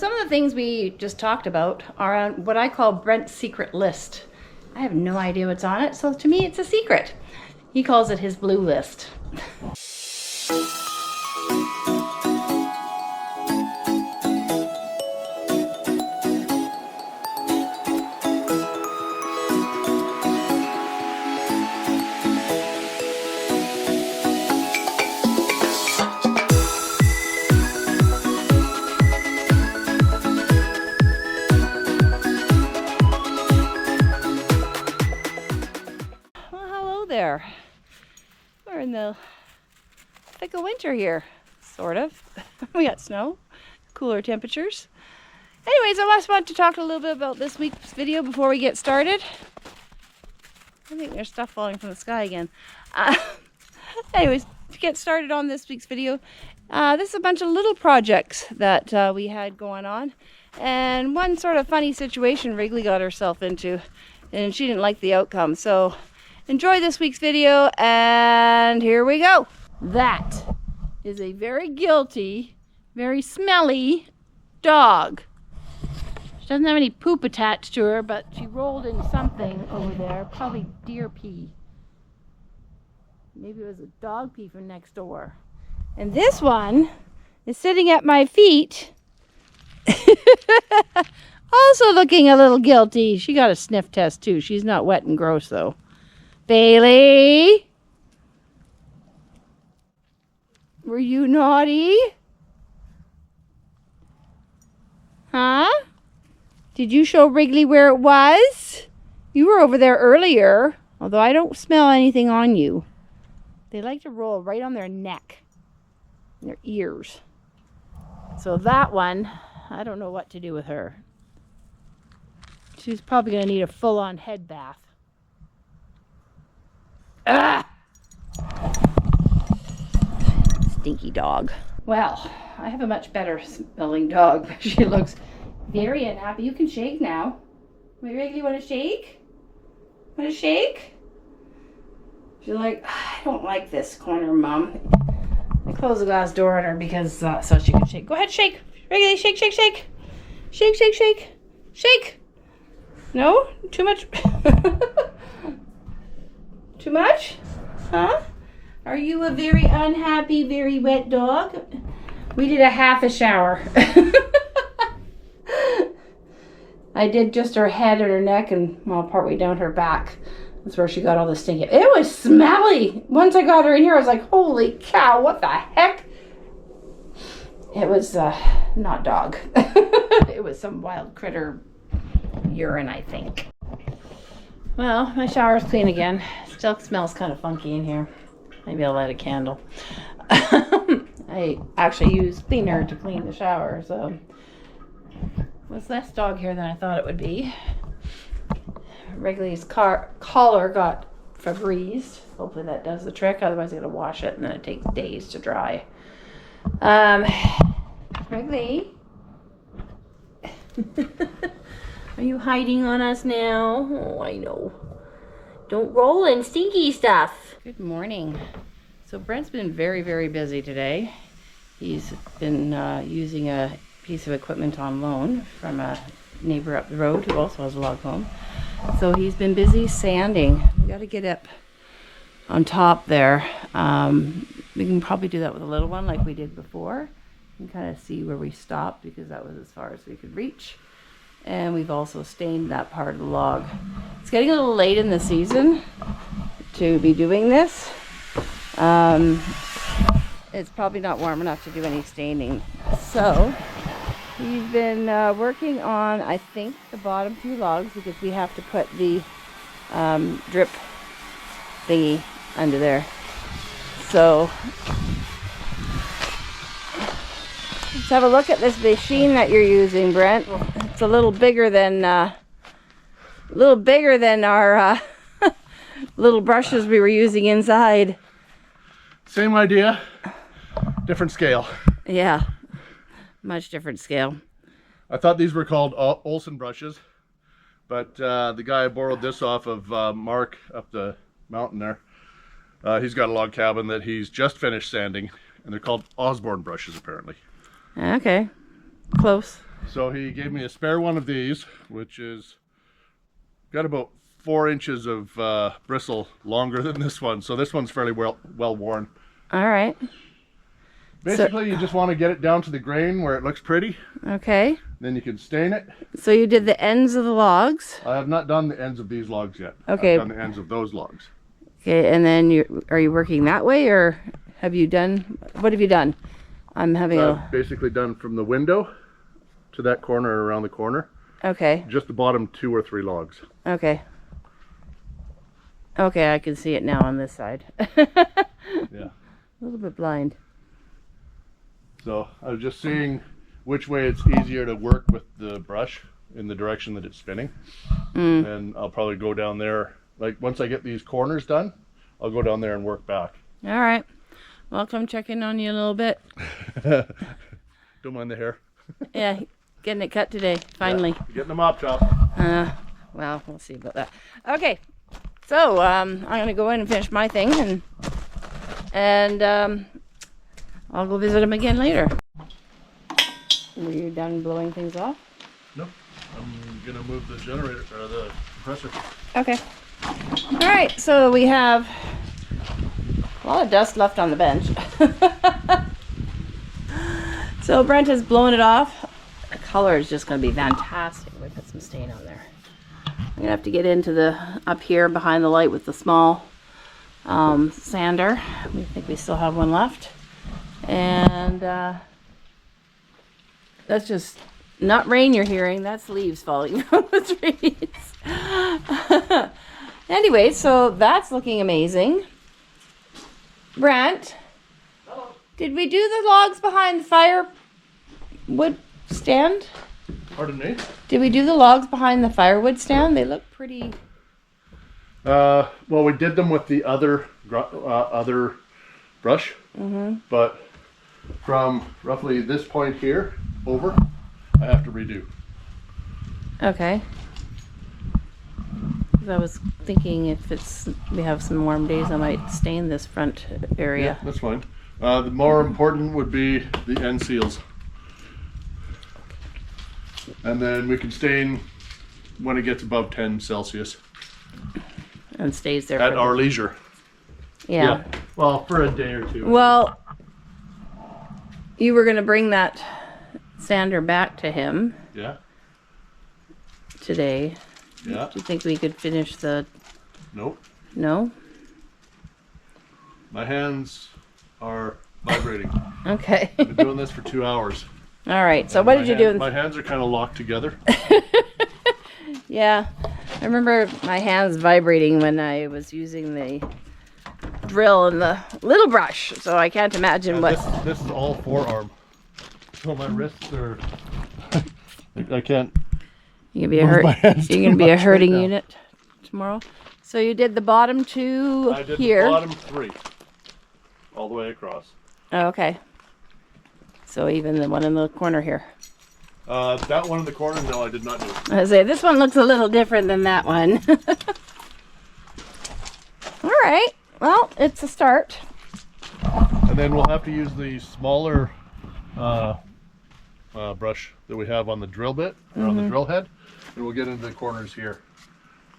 Some of the things we just talked about are on what I call Brent's secret list. I have no idea what's on it, so to me it's a secret. He calls it his blue list. There. We're in the thick of winter here, sort of. We got snow, cooler temperatures. Anyways, I just want to talk a little bit about this week's video before we get started. I think there's stuff falling from the sky again. Anyways, to get started on this week's video, this is a bunch of little projects that we had going on. And one sort of funny situation Wrigley got herself into, and she didn't like the outcome. So enjoy this week's video, and here we go. That is a very guilty, very smelly dog. She doesn't have any poop attached to her, but she rolled in something over there, probably deer pee. Maybe it was a dog pee from next door. And this one is sitting at my feet, also looking a little guilty. She got a sniff test too. She's not wet and gross though. Bailey? Were you naughty? Huh? Did you show Wrigley where it was? You were over there earlier, although I don't smell anything on you. They like to roll right on their neck, their ears. So that one, I don't know what to do with her. She's probably going to need a full-on head bath. Ah! Stinky dog. Well, I have a much better smelling dog, but she looks very unhappy. You can shake now. Wait, you want to shake? Want to shake? She's like, I don't like this corner, Mom. I closed the glass door on her because so she can shake. Go ahead, shake. Wrigley, shake, shake, shake. Shake, shake, shake. Shake. No? Too much? Too much? Huh? Are you a very unhappy, very wet dog? We did a half a shower. I did just her head and her neck and, well, partway down her back. That's where she got all the stinky. It was smelly. Once I got her in here, I was like, holy cow, what the heck? It was not dog. It was some wild critter urine, I think. Well, my shower's clean again. Still smells kind of funky in here. Maybe I'll light a candle. I actually use cleaner to clean the shower, so it was less dog hair than I thought it would be. Wrigley's collar got Febrezed. Hopefully that does the trick. Otherwise, I gotta wash it, and then it takes days to dry. Wrigley, are you hiding on us now? Oh, I know. Don't roll in stinky stuff. Good morning. So Brent's been very, very busy today. He's been using a piece of equipment on loan from a neighbor up the road who also has a log home. So he's been busy sanding. We got to get up on top there. We can probably do that with a little one like we did before and kind of see where we stopped because that was as far as we could reach. And we've also stained that part of the log. It's getting a little late in the season to be doing this. It's probably not warm enough to do any staining. So we've been working on, I think, the bottom two logs because we have to put the drip thingy under there. So let's have a look at this machine that you're using, Brent. It's a little bigger than our little brushes we were using inside. Same idea, different scale. Yeah, much different scale. I thought these were called Olsen brushes, but the guy I borrowed this off of Mark up the mountain there, he's got a log cabin that he's just finished sanding, and they're called Osborne brushes apparently. Okay, close. So he gave me a spare one of these, which is got about 4 inches of bristle longer than this one. So this one's fairly well worn. All right. Basically, you just want to get it down to the grain where it looks pretty. Okay. Then you can stain it. So you did the ends of the logs. I have not done the ends of these logs yet. Okay. I've done the ends of those logs. Okay, and then are you working that way, or have you done, what have you done? I'm having I've basically done from the window to that corner, around the corner. Okay. Just the bottom 2 or 3 logs. Okay. Okay, I can see it now on this side. Yeah. A little bit blind. So I was just seeing which way it's easier to work with the brush in the direction that it's spinning. And I'll probably go down there. Like once I get these corners done, I'll go down there and work back. All right. Well, come check in on you a little bit. Don't mind the hair. Yeah, getting it cut today, finally. Yeah, getting the mop top. Well, we'll see about that. Okay, so I'm gonna go in and finish my thing, and I'll go visit him again later. Were you done blowing things off? No, I'm gonna move the generator or the compressor. Okay. All right, so we have a lot of dust left on the bench. So Brent has blown it off. The color is just going to be fantastic. We put some stain on there. I'm going to have to get into the up here behind the light with the small sander. We think we still have one left. And that's just not rain you're hearing. That's leaves falling from the trees. Anyway, so that's looking amazing. Brent, did we do the logs behind the firewood stand? Pardon me? Did we do the logs behind the firewood stand? They look pretty. Well, we did them with the other brush, but from roughly this point here over, I have to redo. Okay. 'Cause I was thinking if we have some warm days, I might stain this front area. Yeah, that's fine. The more important would be the end seals. And then we can stain when it gets above 10 Celsius. And stays there. At our leisure. Yeah. Well, for a day or two. Well, you were going to bring that sander back to him Yeah. today. Yeah. Do you think we could finish the... Nope. No? My hands are vibrating. Okay. I've been doing this for 2 hours. All right. So what did you do? My hands are kind of locked together. Yeah. I remember my hands vibrating when I was using the drill and the little brush. So I can't imagine what... This is all forearm. So my wrists are... I can't... You're gonna be a hurting unit tomorrow. So you did the bottom two I did here. the bottom 3. All the way across. Oh, okay. So even the one in the corner here. That one in the corner, no, I did not do. I say this one looks a little different than that one. All right. Well, it's a start. And then we'll have to use the smaller brush that we have on the drill bit, or on the drill head, and we'll get into the corners here.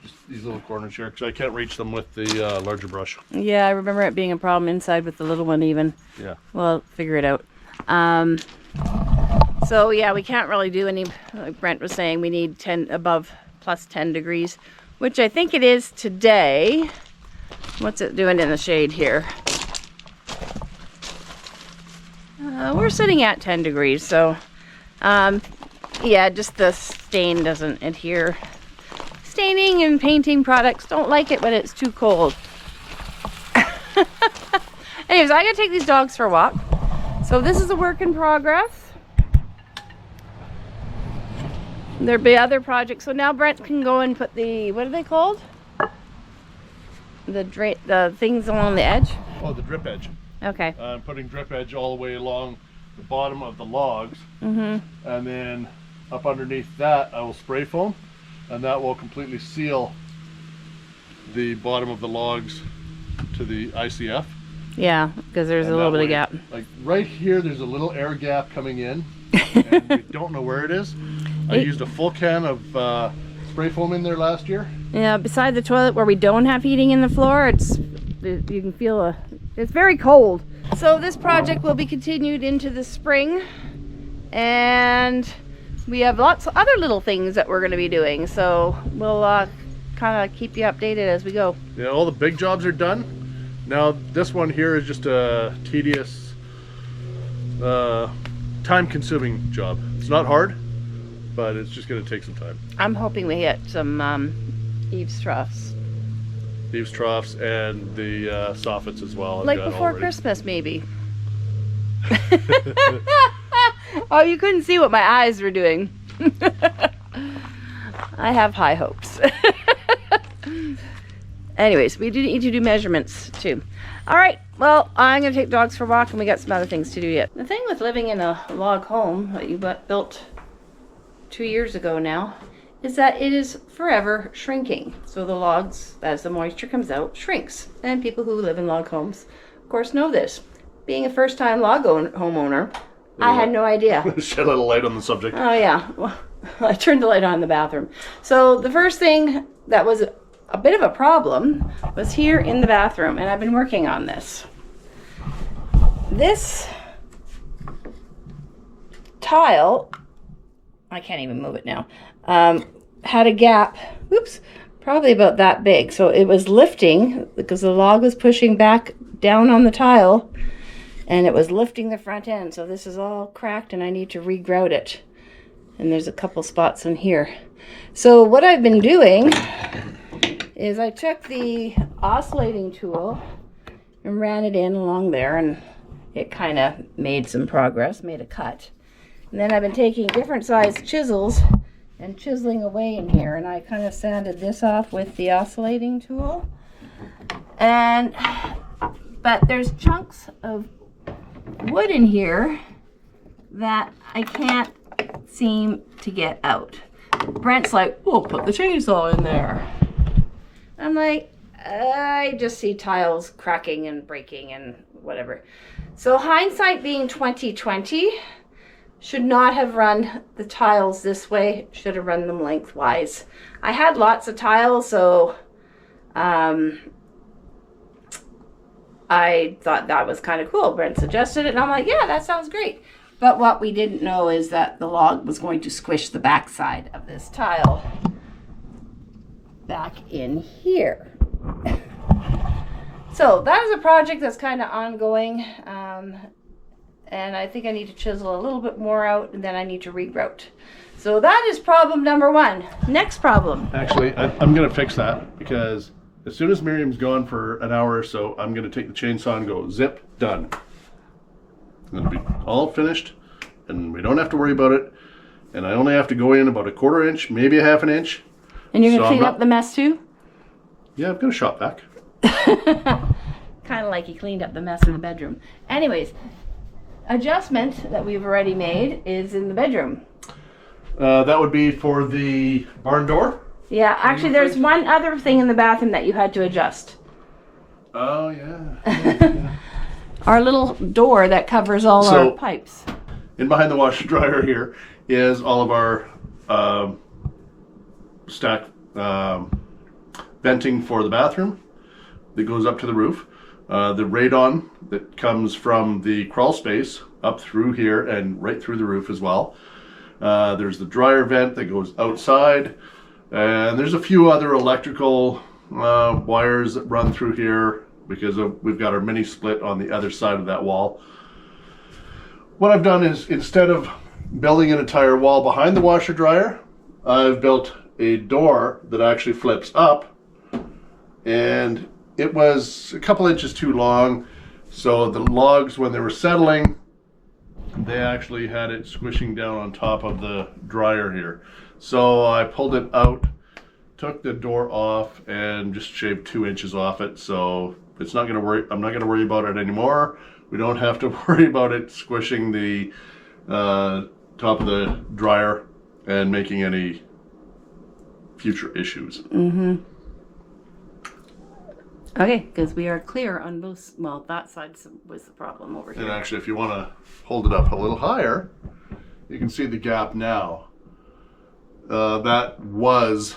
Just these little corners here, because I can't reach them with the larger brush. Yeah, I remember it being a problem inside with the little one even. Yeah. Well, figure it out. So yeah, we can't really do any, like Brent was saying, we need 10 above plus 10 degrees, which I think it is today. What's it doing in the shade here? We're sitting at 10 degrees, so yeah, just the stain doesn't adhere. Staining and painting products don't like it when it's too cold. Anyways, I gotta take these dogs for a walk. So this is a work in progress. There'll be other projects. So now Brent can go and put the, what are they called? The things along the edge? Oh, the drip edge. Okay. I'm putting drip edge all the way along the bottom of the logs. And then up underneath that, I will spray foam. And that will completely seal the bottom of the logs to the ICF. Yeah, because there's a little bit of gap. Like right here, there's a little air gap coming in and we don't know where it is. I used a full can of spray foam in there last year. Yeah, beside the toilet where we don't have heating in the floor, you can feel it's very cold. So this project will be continued into the spring, and we have lots of other little things that we're going to be doing. So we'll kind of keep you updated as we go. Yeah, all the big jobs are done. Now this one here is just a tedious, time-consuming job. It's not hard, but it's just going to take some time. I'm hoping we hit some eaves troughs. Eaves troughs and the soffits as well. Like before Christmas, maybe. Oh, you couldn't see what my eyes were doing. I have high hopes. Anyways, we do need to do measurements too. All right, well, I'm gonna take dogs for a walk, and we got some other things to do yet. The thing with living in a log home that you built 2 years ago now is that it is forever shrinking. So the logs, as the moisture comes out, shrinks. And people who live in log homes, of course, know this. Being a first-time log homeowner, I had no idea. Shed a little light on the subject. Oh yeah, well, I turned the light on in the bathroom. So the first thing that was a bit of a problem was here in the bathroom, and I've been working on this. This tile, I can't even move it now, had a gap, oops, probably about that big. So it was lifting because the log was pushing back down on the tile, and it was lifting the front end. So this is all cracked, and I need to regrout it. And there's a couple spots in here. So what I've been doing is I took the oscillating tool and ran it in along there, and it kind of made some progress, made a cut. And then I've been taking different sized chisels and chiseling away in here, and I kind of sanded this off with the oscillating tool. But there's chunks of wood in here that I can't seem to get out. Brent's like, we'll put the chainsaw in there. I'm like, I just see tiles cracking and breaking and whatever. So hindsight being 2020, should not have run the tiles this way, should have run them lengthwise. I had lots of tiles, so I thought that was kind of cool. Brent suggested it, and I'm like, yeah, that sounds great. But what we didn't know is that the log was going to squish the backside of this tile back in here. So that is a project that's kind of ongoing, and I think I need to chisel a little bit more out, and then I need to regrout. So that is problem number one. Next problem. Actually, I'm going to fix that, because as soon as Miriam's gone for an hour or so, I'm going to take the chainsaw and go zip, done. It's going to be all finished, and we don't have to worry about it. And I only have to go in about a 1/4 inch, maybe a 1/2 inch. And you're going to clean up the mess too? Yeah, I've got a shop vac. Kind of like he cleaned up the mess in the bedroom. Anyways, adjustment that we've already made is in the bedroom. That would be for the barn door? Yeah, actually there's one other thing in the bathroom that you had to adjust. Oh, yeah. Our little door that covers all our pipes. In behind the washer dryer here is all of our stack venting for the bathroom that goes up to the roof. The radon that comes from the crawl space up through here and right through the roof as well. There's the dryer vent that goes outside, and there's a few other electrical wires that run through here because we've got our mini split on the other side of that wall. What I've done is, instead of building an entire wall behind the washer dryer, I've built a door that actually flips up, and it was a couple inches too long, so the logs, when they were settling, they actually had it squishing down on top of the dryer here. So I pulled it out, took the door off, and just shaved 2 inches off it. So it's not gonna worry. I'm not gonna worry about it anymore. We don't have to worry about it squishing the top of the dryer and making any future issues. Mm-hmm. Okay, because we are clear on both. Well, that side was the problem over here. And actually, if you want to hold it up a little higher, you can see the gap now. That was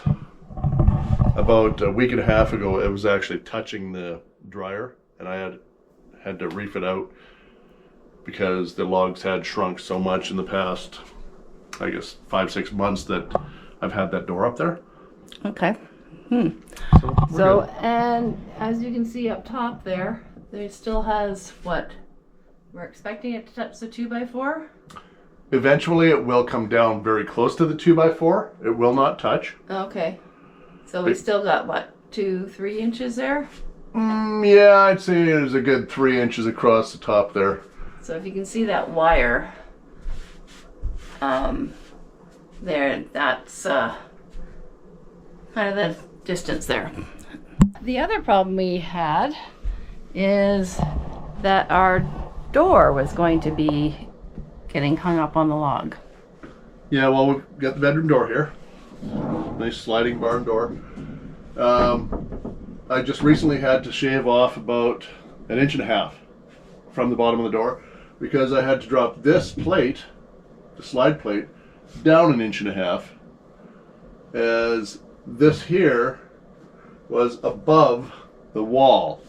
about a week and a half ago. It was actually touching the dryer, and I had to reef it out because the logs had shrunk so much in the past, I guess, 5-6 months that I've had that door up there. Okay. So and as you can see up top there still has what? We're expecting it to touch the 2x4? eventually it will come down very close to the 2x4. It will not touch. Okay. So we still got what, 2-3 inches there? Yeah, I'd say there's a good 3 inches across the top there. So if you can see that wire there, that's kind of the distance there. The other problem we had is that our door was going to be getting hung up on the log. Yeah, well, we've got the bedroom door here. Nice sliding barn door. I just recently had to shave off about 1.5 inches from the bottom of the door because I had to drop this plate, the slide plate, down 1.5 inches, as this here was above the wall.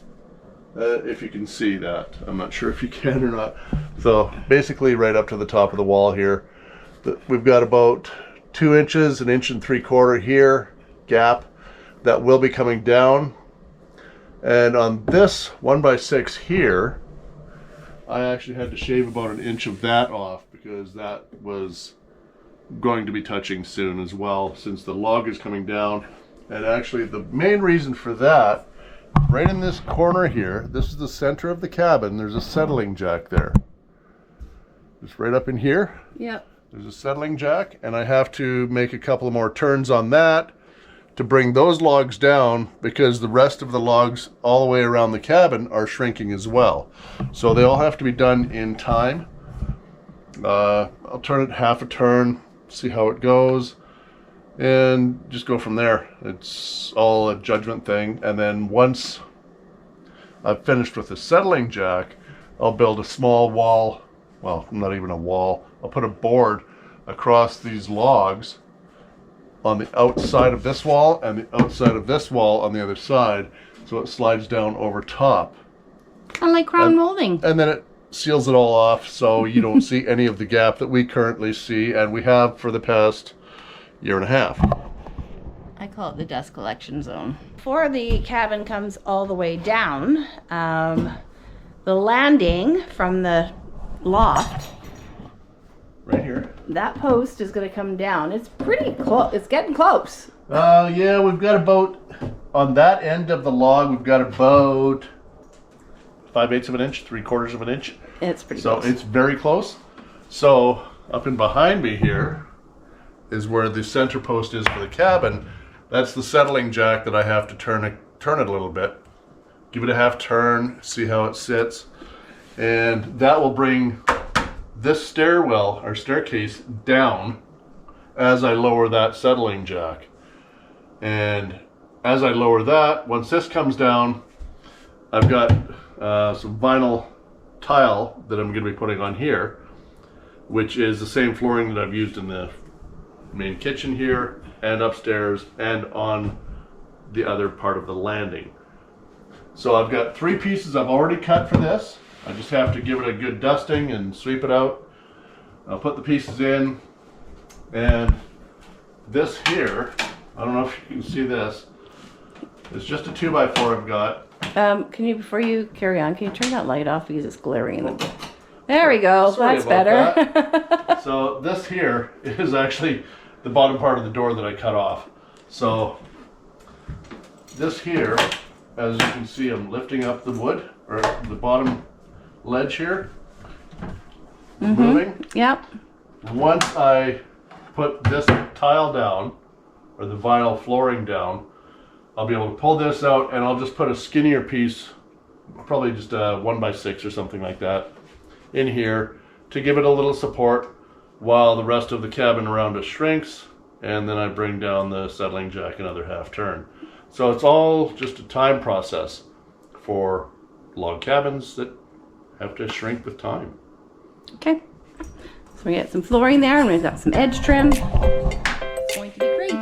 If you can see that. I'm not sure if you can or not. So basically right up to the top of the wall here. We've got about 2 inches, 1.75 inches here, gap, that will be coming down. And on this 1x6 here, I actually had to shave about 1 inch of that off because that was going to be touching soon as well, since the log is coming down. And actually the main reason for that, right in this corner here, this is the center of the cabin, there's a settling jack there. Just right up in here. Yep. There's a settling jack, and I have to make a couple more turns on that to bring those logs down because the rest of the logs all the way around the cabin are shrinking as well. So they all have to be done in time. I'll turn it half a turn, see how it goes, and just go from there. It's all a judgment thing. And then once I've finished with the settling jack, I'll build a small wall. Well, not even a wall. I'll put a board across these logs on the outside of this wall and the outside of this wall on the other side, so it slides down over top. Kind of like crown molding. And then it seals it all off so you don't see any of the gap that we currently see, and we have for the past 1.5 years. I call it the dust collection zone. Before the cabin comes all the way down, the landing from the loft, Right here. that post is going to come down. It's pretty close. It's getting close. Yeah, we've got about, on that end of the log, we've got about 5/8 of an inch, 3/4 of an inch. It's pretty close. So it's very close. So up and behind me here is where the center post is for the cabin. That's the settling jack that I have to turn it a little bit. Give it a half turn, see how it sits. And that will bring this stairwell or staircase down as I lower that settling jack. And as I lower that, once this comes down, I've got some vinyl tile that I'm going to be putting on here, which is the same flooring that I've used in the main kitchen here and upstairs and on the other part of the landing. So I've got 3 pieces I've already cut for this. I just have to give it a good dusting and sweep it out. I'll put the pieces in, and this here, I don't know if you can see this, it's just a 2x4 I've got. Can you, before you carry on, can you turn that light off because it's glaring in the... There we go. Sorry That's about better. that. So this here is actually the bottom part of the door that I cut off. So this here, as you can see, I'm lifting up the wood, or the bottom ledge here. Moving. Yep. Once I put this tile down, or the vinyl flooring down, I'll be able to pull this out, and I'll just put a skinnier piece, probably just a 1x6 or something like that, in here to give it a little support while the rest of the cabin around us shrinks, and then I bring down the settling jack another half turn. So it's all just a time process for log cabins that have to shrink with time. Okay. So So we get some flooring there, and we've got some edge trim. It's going to be great.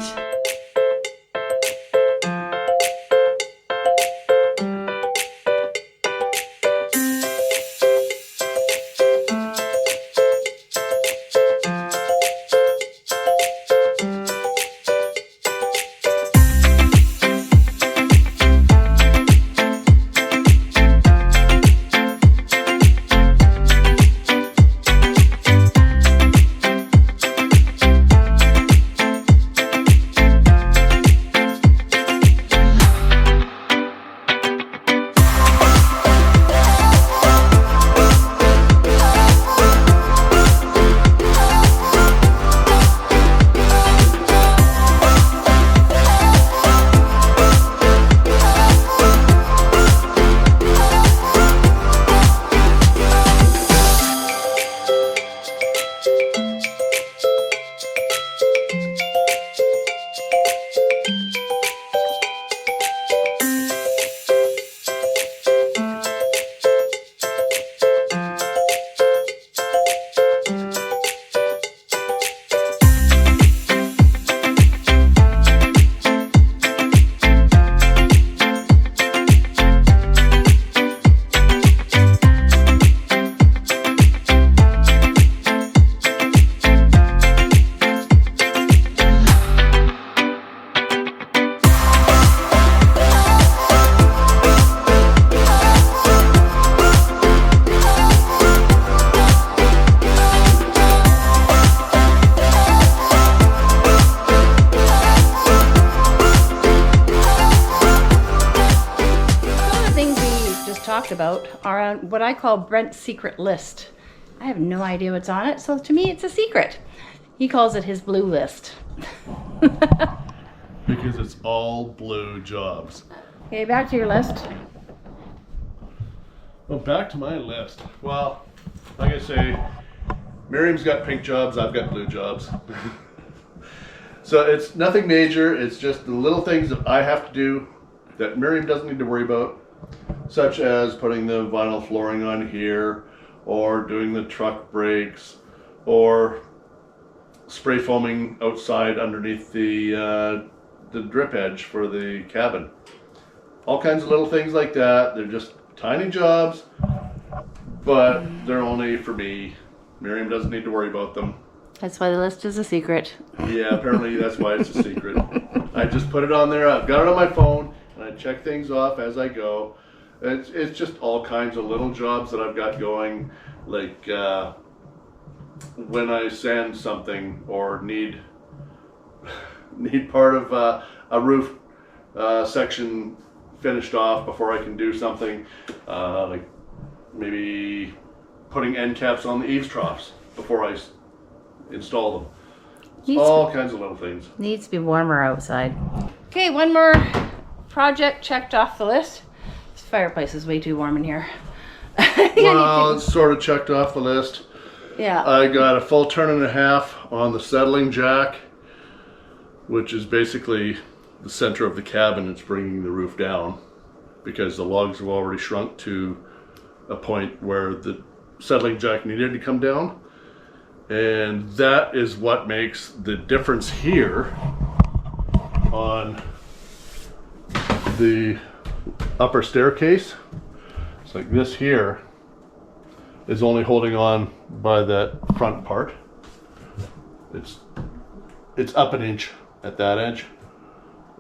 Talked about are on what I call Brent's secret list. I have no idea what's on it, so to me it's a secret. He calls it his blue list. Because it's all blue jobs. Okay, back to your list. Well, back to my list. Well, like I say, Miriam's got pink jobs, I've got blue jobs. So it's nothing major, it's just the little things that I have to do that Miriam doesn't need to worry about. Such as putting the vinyl flooring on here, or doing the truck brakes, or spray foaming outside underneath the drip edge for the cabin. All kinds of little things like that. They're just tiny jobs, but they're only for me. Miriam doesn't need to worry about them. That's why the list is a secret. Yeah, apparently that's why it's a secret. I just put it on there. I've got it on my phone, and I check things off as I go. It's just all kinds of little jobs that I've got going, like when I sand something or need part of a roof section finished off before I can do something, like maybe putting end caps on the eaves troughs before I install them. All kinds of little things. Needs to be warmer outside. Okay, one more project checked off the list. Fireplace is way too warm in here. Well, it's sort of checked off the list. Yeah. I got a full turn and a half on the settling jack, which is basically the center of the cabin. It's bringing the roof down because the logs have already shrunk to a point where the settling jack needed to come down. And that is what makes the difference here on the upper staircase. It's like this here is only holding on by that front part. It's up an inch at that edge.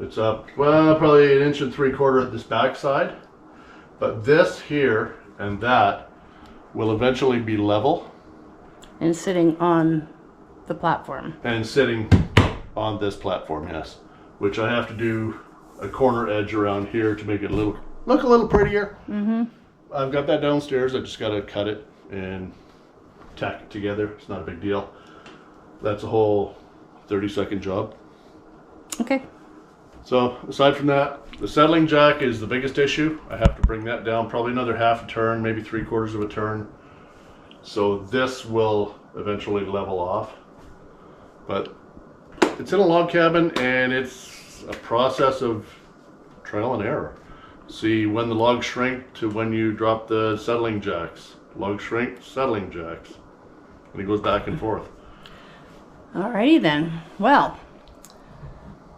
It's up, well, probably 1 3/4 at this back side. But this here and that will eventually be level. And sitting on the platform. And sitting on this platform, yes. Which I have to do a corner edge around here to make it look a little prettier. Mm-hmm. I've got that downstairs. I just got to cut it and tack it together. It's not a big deal. That's a whole 30-second job. Okay. So aside from that, the settling jack is the biggest issue. I have to bring that down probably another half a turn, maybe 3/4 of a turn. So this will eventually level off. But it's in a log cabin and it's a process of trial and error. See when the logs shrink to when you drop the settling jacks. Log shrink, settling jacks. And it goes back and forth. Alrighty then. Well,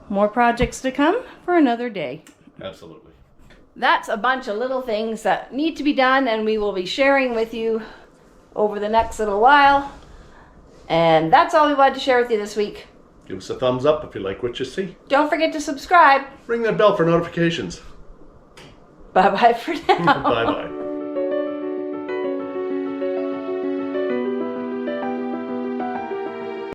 more projects to come for another day. Absolutely. That's a bunch of little things that need to be done, and we will be sharing with you over the next little while. And that's all we wanted to share with you this week. Give us a thumbs up if you like what you see. Don't forget to subscribe. Ring that bell for notifications. Bye-bye for now. Bye-bye.